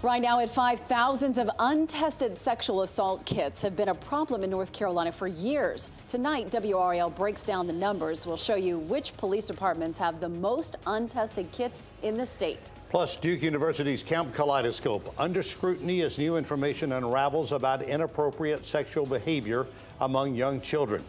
Right now at 5, thousands of untested sexual assault kits have been a problem in North Carolina for years. Tonight, WRAL breaks down the numbers. We'll show you which police departments have the most untested kits in the state. Plus, Duke University's Camp Kaleidoscope under scrutiny as new information unravels about inappropriate sexual behavior among young children.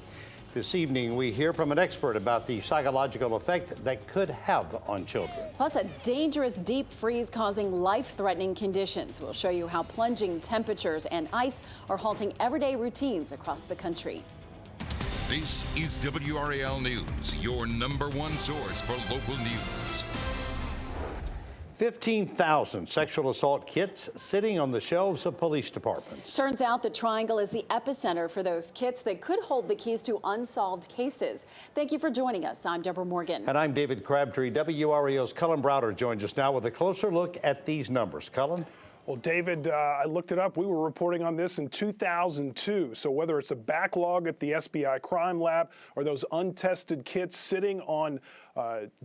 This evening, we hear from an expert about the psychological effect that could have on children. Plus, a dangerous deep freeze causing life-threatening conditions. We'll show you how plunging temperatures and ice are halting everyday routines across the country. This is WRAL News, your #1 source for local news. 15,000 sexual assault kits sitting on the shelves of police departments. Turns out the Triangle is the epicenter for those kits that could hold the keys to unsolved cases. Thank you for joining us. I'm Deborah Morgan. And I'm David Crabtree. WRAL's Cullen Browder joins us now with a closer look at these numbers. Cullen? Well, David, I looked it up. We were reporting on this in 2002. So whether it's a backlog at the SBI crime lab or those untested kits sitting on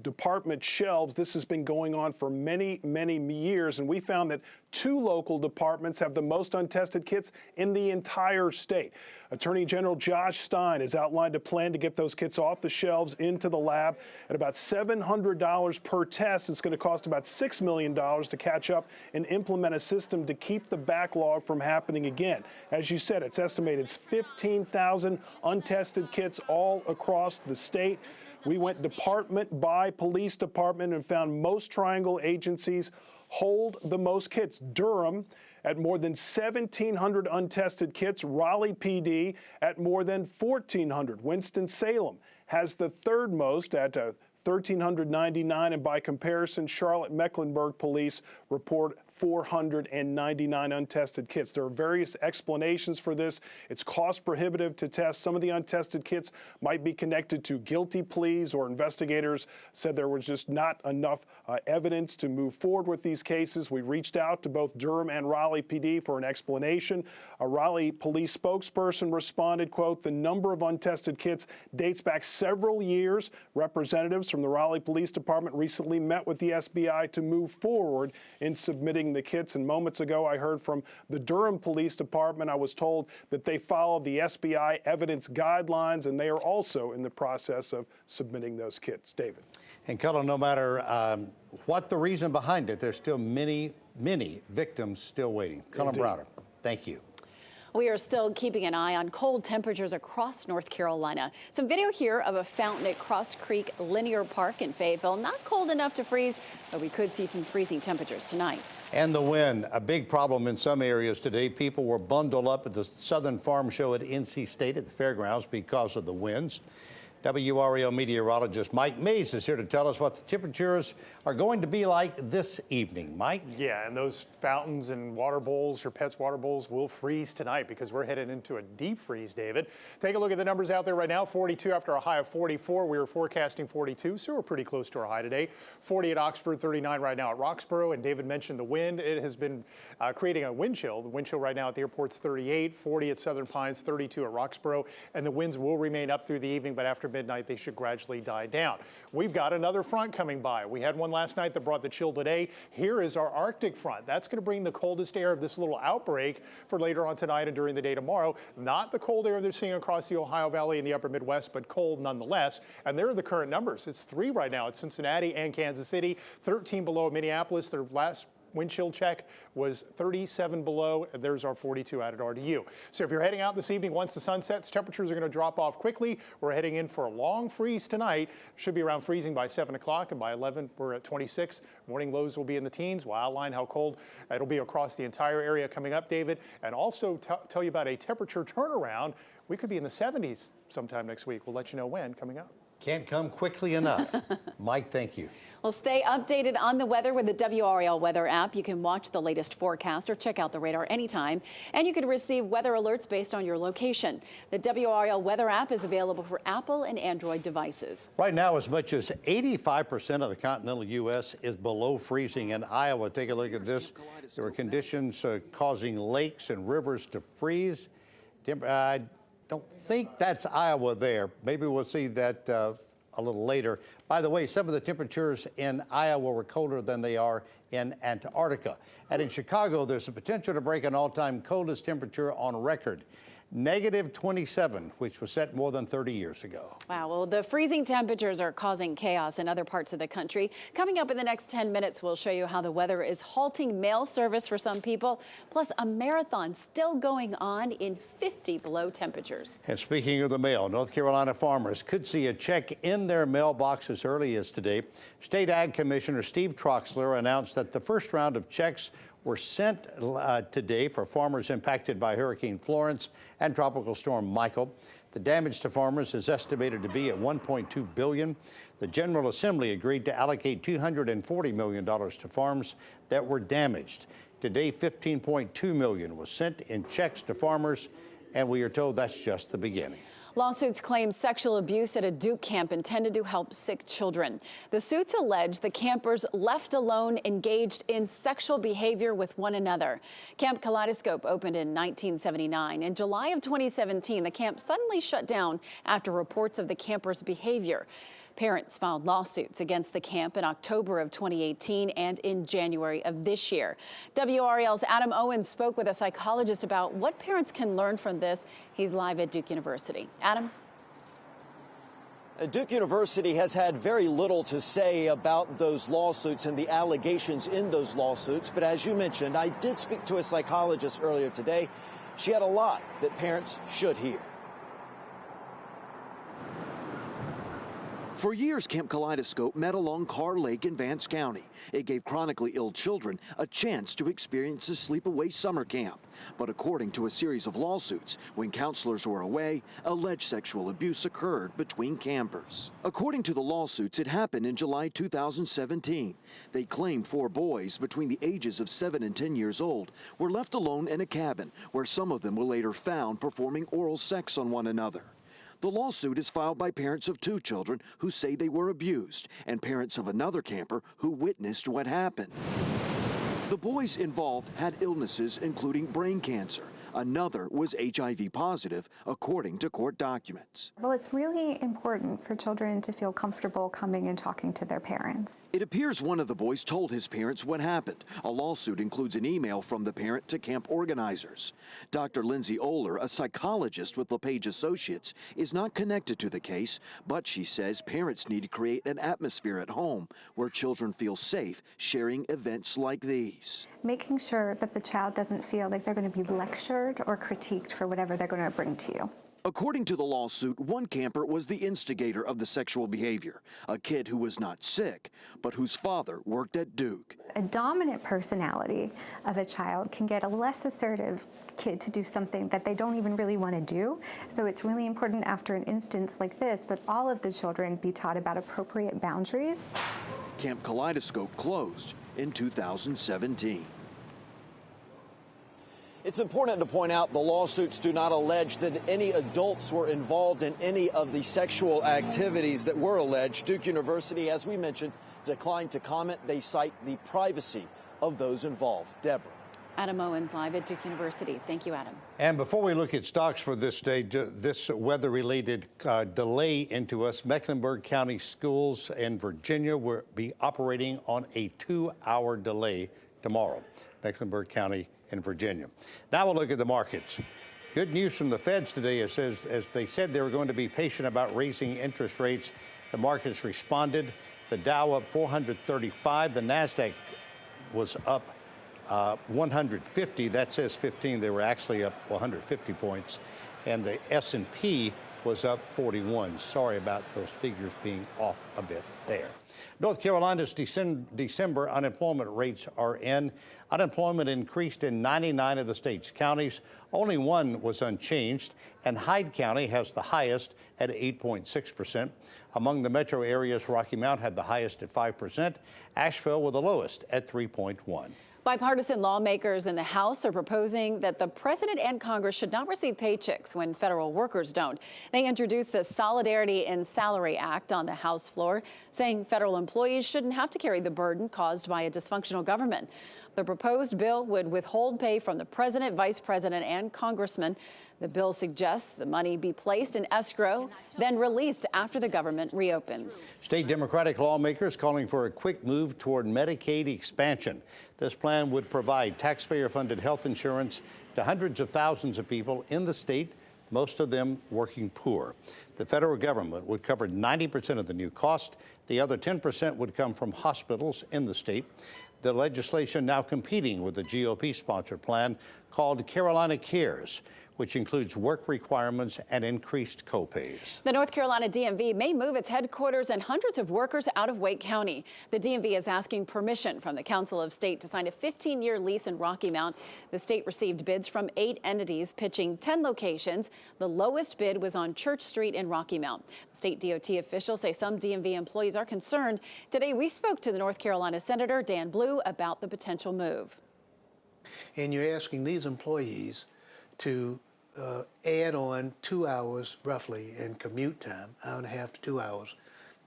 department shelves, this has been going on for many, many years. And we found that 2 local departments have the most untested kits in the entire state. Attorney General Josh Stein has outlined a plan to get those kits off the shelves into the lab at about $700 per test. It's going to cost about $6 million to catch up and implement a system to keep the backlog from happening again. As you said, it's estimated it's 15,000 untested kits all across the state. We went department by police department and found most Triangle agencies hold the most kits. Durham at more than 1,700 untested kits. Raleigh PD at more than 1,400. Winston-Salem has the third most at 1,399, and by comparison, Charlotte-Mecklenburg police report 499 untested kits. There are various explanations for this. It's cost prohibitive to test. Some of the untested kits might be connected to guilty pleas, or investigators said there was just not enough evidence to move forward with these cases. We reached out to both Durham and Raleigh PD for an explanation. A Raleigh police spokesperson responded, quote, "The number of untested kits dates back several years. Representatives from the Raleigh Police Department recently met with the SBI to move forward in submitting the kits." And moments ago, I heard from the Durham Police Department. I was told that they follow the SBI evidence guidelines, and they are also in the process of submitting those kits. David. And Cullen, no matter what the reason behind it, there's still many victims still waiting. Cullen Browder, thank you. We are still keeping an eye on cold temperatures across North Carolina. Some video here of a fountain at Cross Creek Linear Park in Fayetteville. Not cold enough to freeze, but we could see some freezing temperatures tonight. And the wind, a big problem in some areas today. People were bundled up at the Southern Farm Show at NC State at the fairgrounds because of the winds. WRAL meteorologist Mike Mays is here to tell us what the temperatures are going to be like this evening. Mike? Yeah, and those fountains and water bowls, your pets' water bowls, will freeze tonight because we're headed into a deep freeze, David. Take a look at the numbers out there right now. 42 after a high of 44. We were forecasting 42, so we're pretty close to our high today. 40 at Oxford, 39 right now at Roxborough. And David mentioned the wind. It has been creating a wind chill. The wind chill right now at the airport's 38, 40 at Southern Pines, 32 at Roxborough. And the winds will remain up through the evening, but after midnight, they should gradually die down. We've got another front coming by. We had one last night that brought the chill today. Here is our Arctic front. That's going to bring the coldest air of this little outbreak for later on tonight and during the day tomorrow. Not the cold air they're seeing across the Ohio Valley and the upper Midwest, but cold nonetheless. And there are the current numbers. It's 3 right now at Cincinnati and Kansas City, 13 below at Minneapolis. Their last wind chill check was 37 below. There's our 42 out at RDU. So if you're heading out this evening, once the sun sets, temperatures are going to drop off quickly. We're heading in for a long freeze tonight. Should be around freezing by 7 o'clock, and by 11, we're at 26. Morning lows will be in the teens. We'll outline how cold it'll be across the entire area coming up, David, and also tell you about a temperature turnaround. We could be in the 70s sometime next week. We'll let you know when coming up. Can't come quickly enough. Mike, thank you. Well, stay updated on the weather with the WRAL weather app. You can watch the latest forecast or check out the radar anytime. And you can receive weather alerts based on your location. The WRAL weather app is available for Apple and Android devices. Right now, as much as 85% of the continental U.S. is below freezing in Iowa. Take a look at this. There were conditions causing lakes and rivers to freeze. Don't think that's Iowa there. Maybe we'll see that a little later. By the way, some of the temperatures in Iowa were colder than they are in Antarctica. And in Chicago, there's a potential to break an all-time coldest temperature on record. -27, which was set more than 30 years ago. Wow, well, the freezing temperatures are causing chaos in other parts of the country. Coming up in the next 10 minutes, we'll show you how the weather is halting mail service for some people, plus a marathon still going on in 50 below temperatures. And speaking of the mail, North Carolina farmers could see a check in their mailbox as early as today. State Ag Commissioner Steve Troxler announced that the first round of checks were sent today for farmers impacted by Hurricane Florence and Tropical Storm Michael. The damage to farmers is estimated to be at $1.2 billion. The General Assembly agreed to allocate $240 million to farms that were damaged. Today, $15.2 million was sent in checks to farmers, and we are told that's just the beginning. Lawsuits claim sexual abuse at a Duke camp intended to help sick children. The suits allege the campers left alone engaged in sexual behavior with one another. Camp Kaleidoscope opened in 1979. In July of 2017, the camp suddenly shut down after reports of the campers' behavior. Parents filed lawsuits against the camp in October of 2018 and in January of this year. WRAL's Adam Owens spoke with a psychologist about what parents can learn from this. He's live at Duke University. Adam? Duke University has had very little to say about those lawsuits and the allegations in those lawsuits. But as you mentioned, I did speak to a psychologist earlier today. She had a lot that parents should hear. For years, Camp Kaleidoscope met along Carr Lake in Vance County. It gave chronically ill children a chance to experience a sleepaway summer camp. But according to a series of lawsuits, when counselors were away, alleged sexual abuse occurred between campers. According to the lawsuits, it happened in July 2017. They claimed 4 boys between the ages of 7 and 10 years old were left alone in a cabin where some of them were later found performing oral sex on one another. The lawsuit is filed by parents of 2 children who say they were abused and parents of another camper who witnessed what happened. The boys involved had illnesses including brain cancer. Another was HIV positive, according to court documents. Well, it's really important for children to feel comfortable coming and talking to their parents. It appears one of the boys told his parents what happened. A lawsuit includes an email from the parent to camp organizers. Dr. Lindsay Oler, a psychologist with LePage Associates, is not connected to the case, but she says parents need to create an atmosphere at home where children feel safe sharing events like these. Making sure that the child doesn't feel like they're going to be lectured or critiqued for whatever they're going to bring to you. According to the lawsuit, one camper was the instigator of the sexual behavior, a kid who was not sick, but whose father worked at Duke. A dominant personality of a child can get a less assertive kid to do something that they don't even really want to do. So it's really important after an instance like this that all of the children be taught about appropriate boundaries. Camp Kaleidoscope closed in 2017. It's important to point out the lawsuits do not allege that any adults were involved in any of the sexual activities that were alleged. Duke University, as we mentioned, declined to comment. They cite the privacy of those involved. Deborah. Adam Owens live at Duke University. Thank you, Adam. And before we look at stocks for this day, this weather-related delay into us, Mecklenburg County schools in Virginia will be operating on a 2-hour delay tomorrow. Mecklenburg County in Virginia. Now we'll look at the markets. Good news from the Feds today. It says, as they said they were going to be patient about raising interest rates, the markets responded. The Dow up 435. The NASDAQ was up 150. That says 15. They were actually up 150 points. And the S&P was up 41. Sorry about those figures being off a bit there. North Carolina's December unemployment rates are in. Unemployment increased in 99 of the state's counties. Only one was unchanged, and Hyde County has the highest at 8.6%. Among the metro areas, Rocky Mount had the highest at 5%. Asheville with the lowest at 3.1%. Bipartisan lawmakers in the House are proposing that the president and Congress should not receive paychecks when federal workers don't. They introduced the Solidarity in Salary Act on the House floor, saying federal employees shouldn't have to carry the burden caused by a dysfunctional government. The proposed bill would withhold pay from the president, vice president, and congressmen. The bill suggests the money be placed in escrow, then released after the government reopens. State Democratic lawmakers calling for a quick move toward Medicaid expansion. This plan would provide taxpayer-funded health insurance to hundreds of thousands of people in the state, most of them working poor. The federal government would cover 90% of the new cost. The other 10% would come from hospitals in the state. The legislation now competing with the GOP-sponsored plan called Carolina Cares, which includes work requirements and increased copays. The North Carolina DMV may move its headquarters and hundreds of workers out of Wake County. The DMV is asking permission from the Council of State to sign a 15-year lease in Rocky Mount. The state received bids from 8 entities pitching 10 locations. The lowest bid was on Church Street in Rocky Mount. State DOT officials say some DMV employees are concerned. Today, we spoke to the North Carolina Senator Dan Blue about the potential move. And you're asking these employees to add on 2 hours roughly in commute time, hour and a half to 2 hours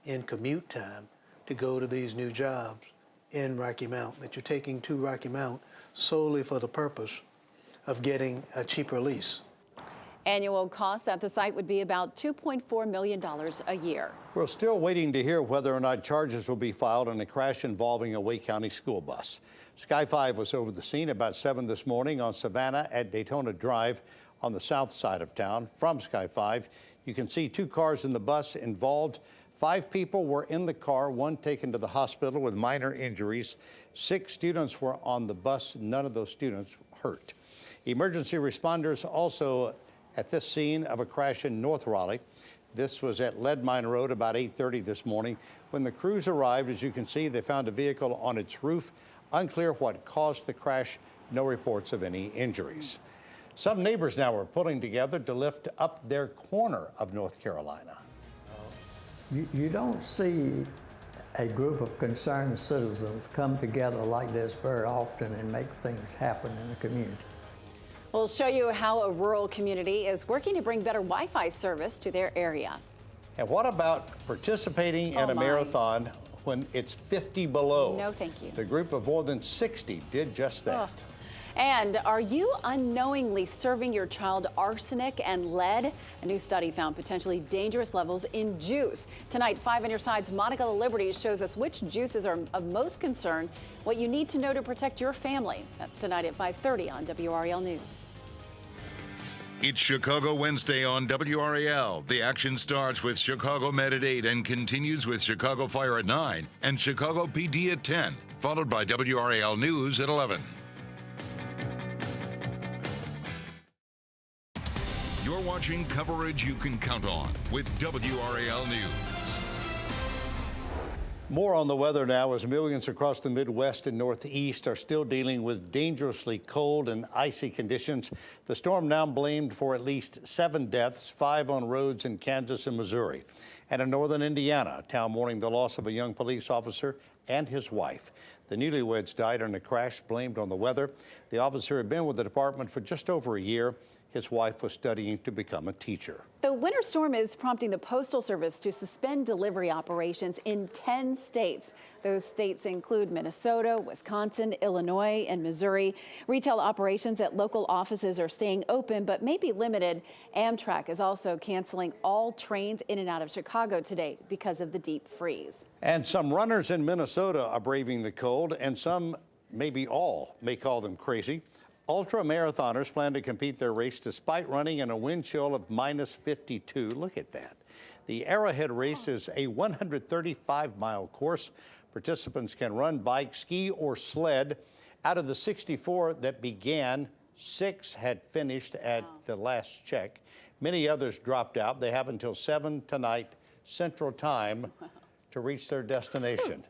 in commute time to go to these new jobs in Rocky Mount, that you're taking to Rocky Mount solely for the purpose of getting a cheaper lease. Annual costs at the site would be about $2.4 million a year. We're still waiting to hear whether or not charges will be filed in a crash involving a Wake County school bus. Sky 5 was over the scene about 7 this morning on Savannah at Daytona Drive on the south side of town. From Sky 5, you can see 2 cars in the bus involved. 5 people were in the car, 1 taken to the hospital with minor injuries. 6 students were on the bus. None of those students hurt. Emergency responders also at this scene of a crash in North Raleigh. This was at Lead Mine Road about 8:30 this morning. When the crews arrived, as you can see, they found a vehicle on its roof. Unclear what caused the crash. No reports of any injuries. Some neighbors now are pulling together to lift up their corner of North Carolina. You don't see a group of concerned citizens come together like this very often and make things happen in the community. We'll show you how a rural community is working to bring better Wi-Fi service to their area. And what about participating in a marathon when it's 50 below? No, thank you. The group of more than 60 did just that. Ugh. And are you unknowingly serving your child arsenic and lead? A new study found potentially dangerous levels in juice. Tonight, 5 on your side's Monica the Liberty shows us which juices are of most concern, what you need to know to protect your family. That's tonight at 5:30 on WRAL News. It's Chicago Wednesday on WRAL. The action starts with Chicago Med at 8 and continues with Chicago Fire at 9 and Chicago PD at 10, followed by WRAL News at 11. You're watching coverage you can count on with WRAL News. More on the weather now, as millions across the Midwest and Northeast are still dealing with dangerously cold and icy conditions. The storm now blamed for at least 7 deaths, 5 on roads in Kansas and Missouri. And in northern Indiana, a town mourning the loss of a young police officer and his wife. The newlyweds died in a crash blamed on the weather. The officer had been with the department for just over a year. His wife was studying to become a teacher. The winter storm is prompting the Postal Service to suspend delivery operations in 10 states. Those states include Minnesota, Wisconsin, Illinois, and Missouri. Retail operations at local offices are staying open, but may be limited. Amtrak is also canceling all trains in and out of Chicago today because of the deep freeze. And some runners in Minnesota are braving the cold, and some, maybe all, may call them crazy. Ultra marathoners plan to compete their race despite running in a wind chill of -52. Look at that. The Arrowhead race is a 135-mile course. Participants can run, bike, ski, or sled. Out of the 64 that began, 6 had finished at the last check. Many others dropped out. They have until 7 tonight Central Time to reach their destination.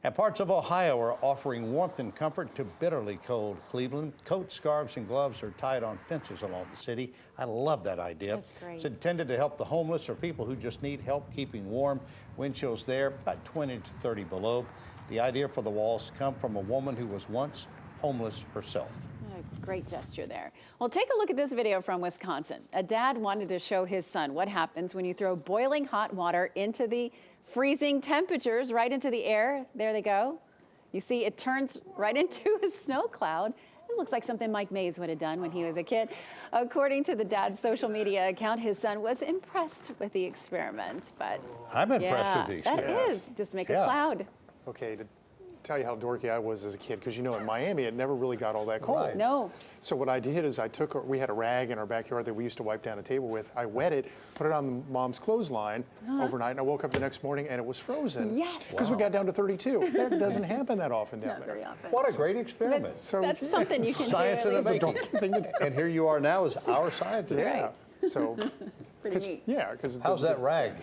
And parts of Ohio are offering warmth and comfort to bitterly cold Cleveland. Coats, scarves, and gloves are tied on fences along the city. I love that idea. That's great. It's intended to help the homeless or people who just need help keeping warm. Wind chills there, about 20 to 30 below. The idea for the walls come from a woman who was once homeless herself. A great gesture there. Well, take a look at this video from Wisconsin. A dad wanted to show his son what happens when you throw boiling hot water into the freezing temperatures right into the air. There they go. You see it turns right into a snow cloud. It looks like something Mike Mays would have done when he was a kid. According to the dad's social media account, his son was impressed with the experiment. But I'm impressed with the experiment. That is, just make a cloud. Okay, to tell you how dorky I was as a kid, because you know in Miami it never really got all that cold. Right. No. So what I did is we had a rag in our backyard that we used to wipe down a table with. I wet it, put it on mom's clothesline overnight, and I woke up the next morning and it was frozen. Yes. Because we got down to 32. That doesn't happen that often down Not there. very often. What a great experiment. But that's something you can Science do. in the at making. Thing. And here you are now as our scientist. Yeah. So, Pretty neat. yeah, because How's that rag?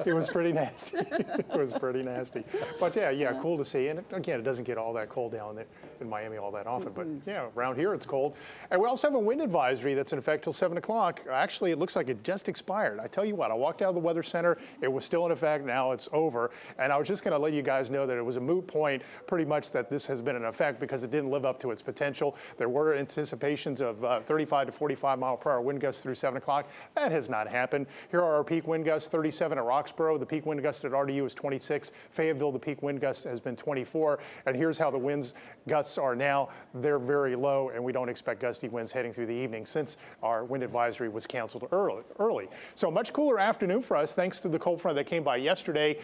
it was pretty nasty. It was pretty nasty. But yeah, cool to see. And again, it doesn't get all that cold down there in Miami all that often. But yeah, around here it's cold. And we also have a wind advisory that's in effect till 7 o'clock. Actually, it looks like it just expired. I tell you what, I walked out of the Weather Center. It was still in effect. Now it's over. And I was just going to let you guys know that it was a moot point pretty much that this has been in effect because it didn't live up to its potential. There were anticipations of 35 to 45 mile per hour wind gusts through 7 o'clock. That has not happened. Here are our peak wind gusts, 37 at Roxborough. The peak wind gust at RDU is 26. Fayetteville, the peak wind gust has been 24. And here's how the winds gusts are now. They're very low, and we don't expect gusty winds heading through the evening since our wind advisory was canceled early. So much cooler afternoon for us thanks to the cold front that came by yesterday.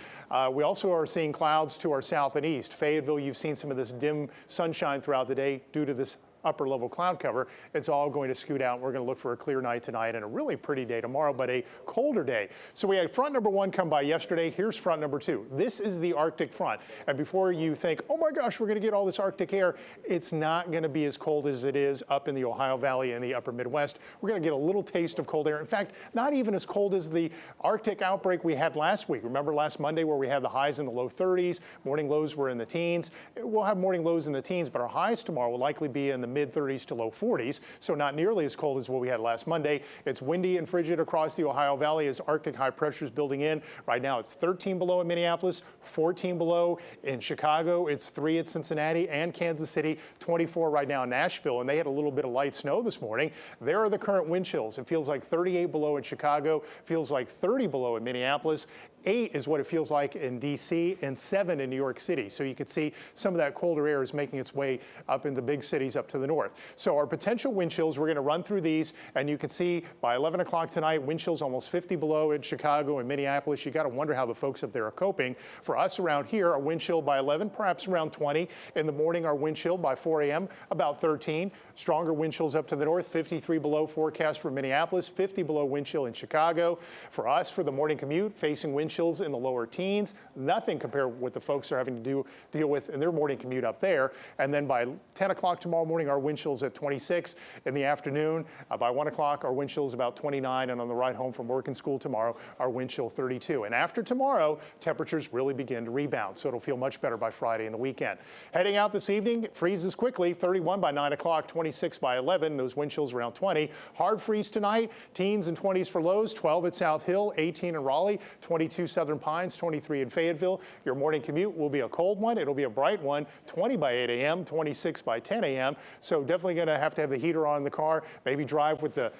We also are seeing clouds to our south and east. Fayetteville, you've seen some of this dim sunshine throughout the day due to this upper level cloud cover. It's all going to scoot out. We're going to look for a clear night tonight and a really pretty day tomorrow, but a colder day. So we had front number 1 come by yesterday. Here's front number 2. This is the Arctic front. And before you think, oh my gosh, we're going to get all this Arctic air, it's not going to be as cold as it is up in the Ohio Valley and the upper Midwest. We're going to get a little taste of cold air. In fact, not even as cold as the Arctic outbreak we had last week. Remember last Monday where we had the highs in the low 30s, morning lows were in the teens. We'll have morning lows in the teens, but our highs tomorrow will likely be in the mid 30s to low 40s, so not nearly as cold as what we had last Monday. It's windy and frigid across the Ohio Valley as Arctic high pressure is building in. Right now it's 13 below in Minneapolis, 14 below in Chicago, it's 3 at Cincinnati and Kansas City, 24 right now in Nashville, and they had a little bit of light snow this morning. There are the current wind chills. It feels like 38 below in Chicago, feels like 30 below in Minneapolis. 8 is what it feels like in D.C. and 7 in New York City. So you can see some of that colder air is making its way up in the big cities up to the north. So our potential wind chills, we're going to run through these, and you can see by 11 o'clock tonight, wind chills almost 50 below in Chicago and Minneapolis. You got to wonder how the folks up there are coping. For us around here, our wind chill by 11, perhaps around 20. In the morning, our wind chill by 4 a.m., about 13. Stronger wind chills up to the north, 53 below forecast for Minneapolis, 50 below wind chill in Chicago. For us, for the morning commute, facing wind chills in the lower teens, nothing compared with what the folks are having to deal with in their morning commute up there. And then by 10 o'clock tomorrow morning, our wind chills at 26. In the afternoon, by 1 o'clock, our wind chill is about 29. And on the ride home from work and school tomorrow, our wind chill 32. And after tomorrow, temperatures really begin to rebound. So it'll feel much better by Friday and the weekend. Heading out this evening, it freezes quickly, 31 by 9 o'clock, 26 by 11. Those wind chills around 20. Hard freeze tonight, teens and 20s for lows, 12 at South Hill, 18 in Raleigh, 22 Southern Pines, 23 in Fayetteville. Your morning commute will be a cold one. It'll be a bright one, 20 by 8 a.m., 26 by 10 a.m. So definitely going to have the heater on in the car, maybe drive with the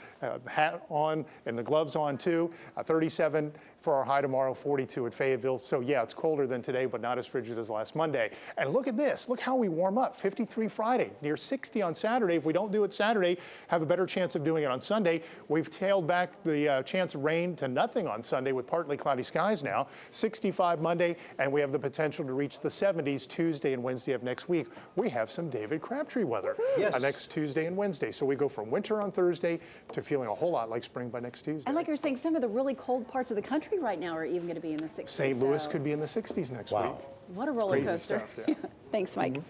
hat on and the gloves on too. 37 for our high tomorrow, 42 at Fayetteville. So yeah, it's colder than today, but not as frigid as last Monday. And look at this. Look how we warm up. 53 Friday, near 60 on Saturday. If we don't do it Saturday, have a better chance of doing it on Sunday. We've tailed back the chance of rain to nothing on Sunday with partly cloudy skies now. 65 Monday, and we have the potential to reach the 70s Tuesday and Wednesday of next week. We have some David Crabtree weather next Tuesday and Wednesday. So we go from winter on Thursday to feeling a whole lot like spring by next Tuesday. And like you're saying, some of the really cold parts of the country right now are even going to be in the 60s. St. Louis could be in the 60s next week. What a roller coaster. Stuff, yeah. Thanks, Mike.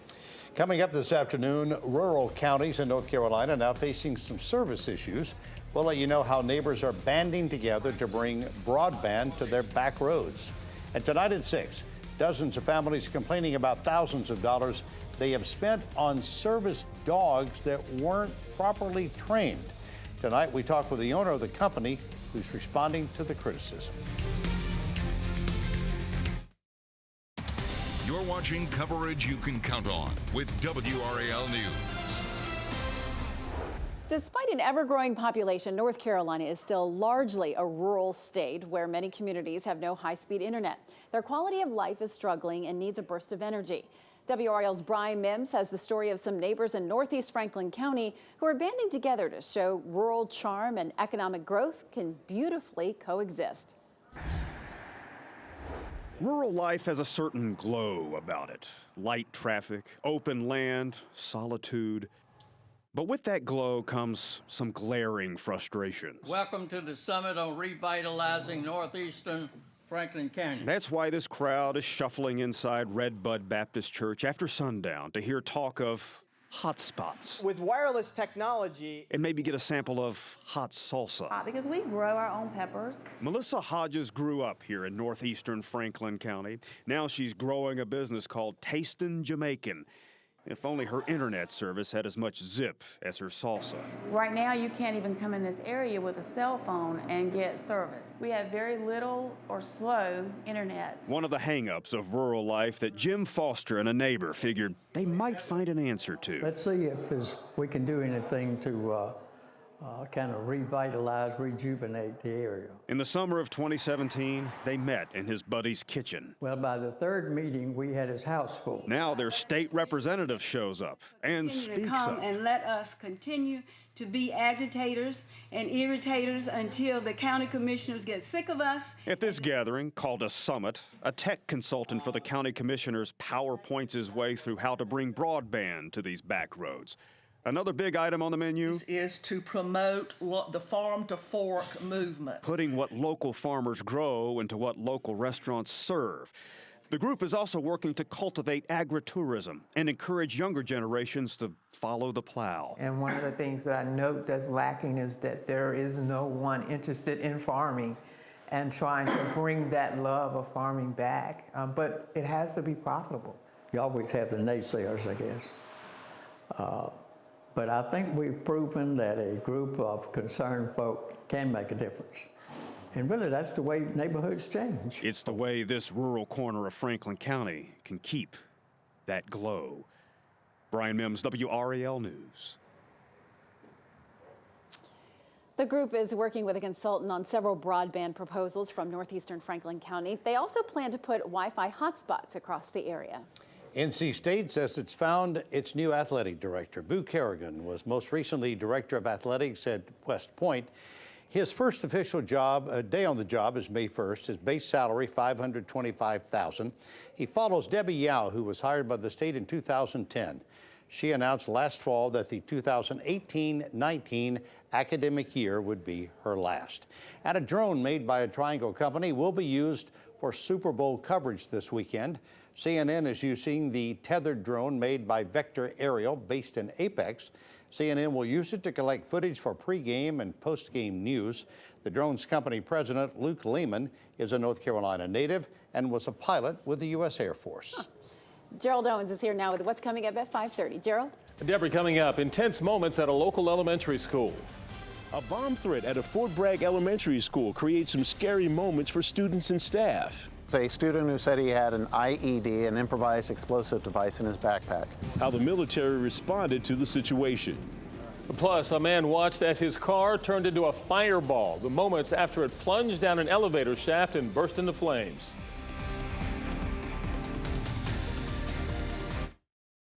Coming up this afternoon, rural counties in North Carolina now facing some service issues. We'll let you know how neighbors are banding together to bring broadband to their back roads. And tonight at 6, dozens of families complaining about thousands of dollars they have spent on service dogs that weren't properly trained. Tonight, we talk with the owner of the company who's responding to the criticism. You're watching coverage you can count on with WRAL News. Despite an ever-growing population, North Carolina is still largely a rural state where many communities have no high-speed internet. Their quality of life is struggling and needs a burst of energy. WRAL's Brian Mims has the story of some neighbors in northeast Franklin County who are banding together to show rural charm and economic growth can beautifully coexist. Rural life has a certain glow about it. Light traffic, open land, solitude. But with that glow comes some glaring frustrations. Welcome to the Summit on Revitalizing Northeastern Franklin County. That's why this crowd is shuffling inside Redbud Baptist Church after sundown to hear talk of hotspots. With wireless technology, and maybe get a sample of hot salsa. Because we grow our own peppers. Melissa Hodges grew up here in northeastern Franklin County. Now she's growing a business called Tastin' Jamaican. If only her internet service had as much zip as her salsa. Right now, you can't even come in this area with a cell phone and get service. We have very little or slow internet. One of the hang-ups of rural life that Jim Foster and a neighbor figured they might find an answer to. Let's see if we can do anything to kind of revitalize, rejuvenate the area. In the summer of 2017, they met in his buddy's kitchen. Well, by the third meeting, we had his house full. Now their state representative shows up and speaks up. And let us continue to be agitators and irritators until the county commissioners get sick of us. At this gathering, called a summit, a tech consultant for the county commissioners PowerPoints his way through how to bring broadband to these back roads. Another big item on the menu is to promote the farm-to-fork movement. Putting what local farmers grow into what local restaurants serve. The group is also working to cultivate agritourism and encourage younger generations to follow the plow. And one of the things that I note that's lacking is that there is no one interested in farming and trying to bring that love of farming back. But it has to be profitable. You always have the naysayers, I guess. But I think we've proven that a group of concerned folk can make a difference. And really, that's the way neighborhoods change. It's the way this rural corner of Franklin County can keep that glow. Brian Mims, WRAL News. The group is working with a consultant on several broadband proposals from northeastern Franklin County. They also plan to put Wi-Fi hotspots across the area. NC State says it's found its new athletic director. Boo Kerrigan was most recently director of athletics at West Point. His first official day on the job is May 1st. His base salary, $525,000. He follows Debbie Yao, who was hired by the state in 2010. She announced last fall that the 2018-19 academic year would be her last. And a drone made by a Triangle company will be used for Super Bowl coverage this weekend. CNN is using the tethered drone made by Vector Aerial based in Apex. CNN will use it to collect footage for pregame and postgame news. The drone's company president, Luke Lehman, is a North Carolina native and was a pilot with the U.S. Air Force. Gerald Owens is here now with what's coming up at 5:30. Gerald? Deborah, coming up, intense moments at a local elementary school. A bomb threat at a Fort Bragg elementary school creates some scary moments for students and staff. It's a student who said he had an IED, an improvised explosive device, in his backpack. How the military responded to the situation. Plus, a man watched as his car turned into a fireball the moments after it plunged down an elevator shaft and burst into flames.